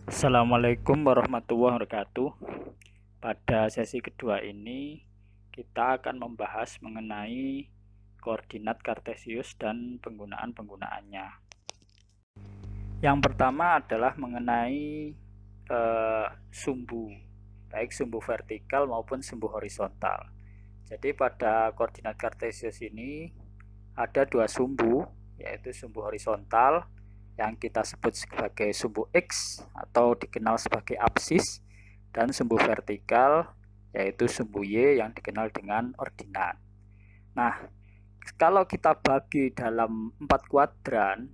Assalamualaikum warahmatullahi wabarakatuh. Pada sesi kedua ini, kita akan membahas mengenai koordinat Kartesius dan penggunaan-penggunaannya. Yang pertama adalah mengenai sumbu, baik sumbu vertikal maupun sumbu horizontal. Jadi pada koordinat Kartesius ini ada dua sumbu, yaitu sumbu horizontal yang kita sebut sebagai sumbu X atau dikenal sebagai absis, dan sumbu vertikal yaitu sumbu Y yang dikenal dengan ordinat. Nah, kalau kita bagi dalam 4 kuadran,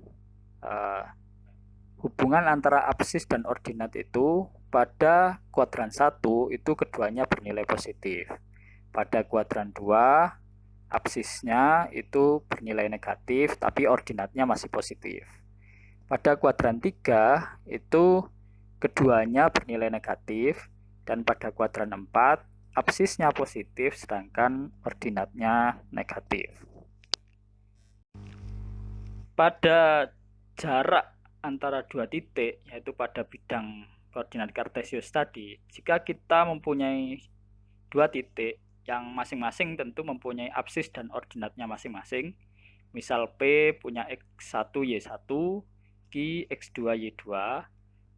hubungan antara absis dan ordinat itu pada kuadran 1 itu keduanya bernilai positif. Pada kuadran 2 absisnya itu bernilai negatif tapi ordinatnya masih positif. Pada kuadran 3 itu keduanya bernilai negatif, dan pada kuadran 4 absisnya positif sedangkan ordinatnya negatif. Pada jarak antara dua titik, yaitu pada bidang koordinat Kartesius tadi, jika kita mempunyai dua titik yang masing-masing tentu mempunyai absis dan ordinatnya masing-masing, misal P punya X1 Y1, Q X2 Y2,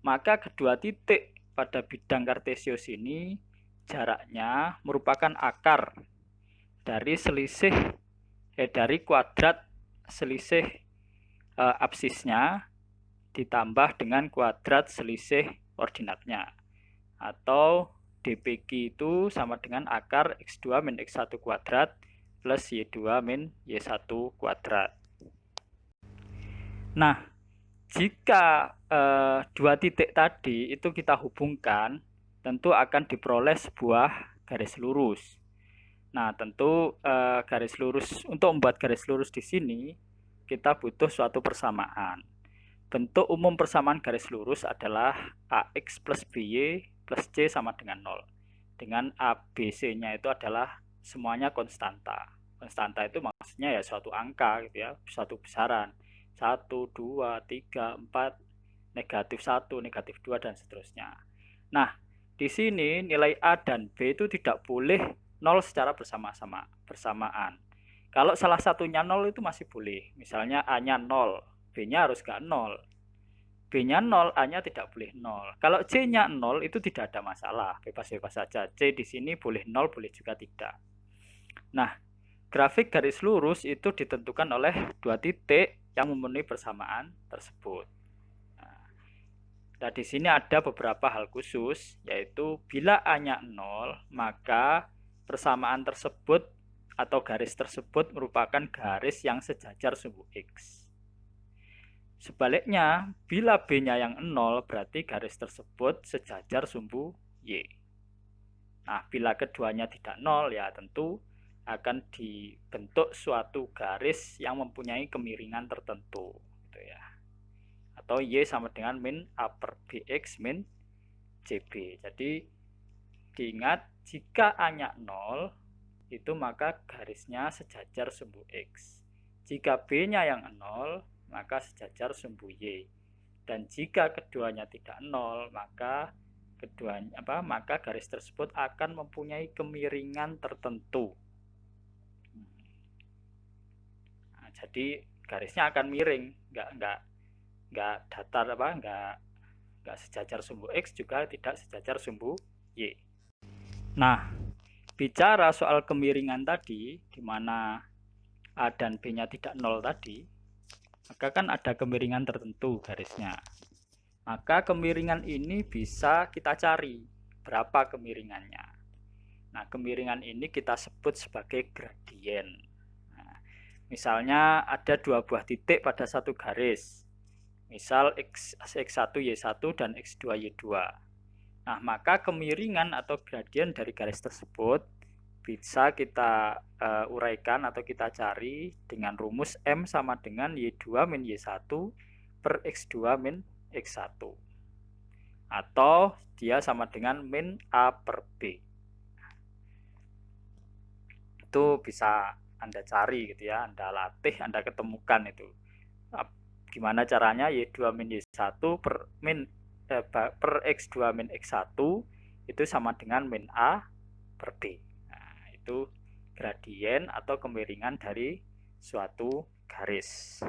maka kedua titik pada bidang Kartesius ini jaraknya merupakan akar dari dari kuadrat selisih absisnya ditambah dengan kuadrat selisih ordinatnya, atau dpq itu sama dengan akar X2 min X1 kuadrat plus Y2 min Y1 kuadrat. Nah, jika dua titik tadi itu kita hubungkan, tentu akan diperoleh sebuah garis lurus. Nah, tentu garis lurus, untuk membuat garis lurus di sini kita butuh suatu persamaan. Bentuk umum persamaan garis lurus adalah AX plus BY plus C sama dengan 0. Dengan ABC-nya itu adalah semuanya konstanta. Konstanta itu maksudnya ya suatu angka gitu ya, suatu besaran. 1, 2, 3, 4, negatif 1, negatif 2, dan seterusnya. Nah, di sini nilai A dan B itu tidak boleh 0 secara bersamaan. Kalau salah satunya 0 itu masih boleh. Misalnya A-nya 0, B-nya harus nggak 0. B-nya 0, A-nya tidak boleh 0. Kalau C-nya 0 itu tidak ada masalah, bebas-bebas saja. C di sini boleh 0, boleh juga tidak. Nah, grafik garis lurus itu ditentukan oleh dua titik yang memenuhi persamaan tersebut. Nah, di sini ada beberapa hal khusus, yaitu bila A-nya 0, maka persamaan tersebut atau garis tersebut merupakan garis yang sejajar sumbu X. Sebaliknya, bila B-nya yang 0, berarti garis tersebut sejajar sumbu Y. Nah, bila keduanya tidak 0, ya tentu akan dibentuk suatu garis yang mempunyai kemiringan tertentu, gitu ya. Atau Y sama dengan min A per BX min CB. Jadi diingat, jika A-nya 0, itu maka garisnya sejajar sumbu X. Jika B-nya yang 0, maka sejajar sumbu Y. Dan jika keduanya tidak 0, maka garis tersebut akan mempunyai kemiringan tertentu. Nah, jadi garisnya akan miring, nggak datar, nggak sejajar sumbu X, juga tidak sejajar sumbu Y. Nah, bicara soal kemiringan tadi, di mana A dan B-nya tidak 0 tadi, maka kan ada kemiringan tertentu garisnya. Maka kemiringan ini bisa kita cari berapa kemiringannya. Nah, kemiringan ini kita sebut sebagai gradien. Nah, misalnya ada dua buah titik pada satu garis, misal X1 Y1 dan X2 Y2. Nah, maka kemiringan atau gradien dari garis tersebut bisa kita uraikan atau kita cari dengan rumus M sama dengan Y2 min Y1 per X2 min X1. Atau dia sama dengan min A per B. Itu bisa Anda cari gitu ya, Anda latih, Anda ketemukan itu. Gimana caranya Y2 min Y1 per per X2 min X1 itu sama dengan min A per B. Nah, itu gradien atau kemiringan dari suatu garis.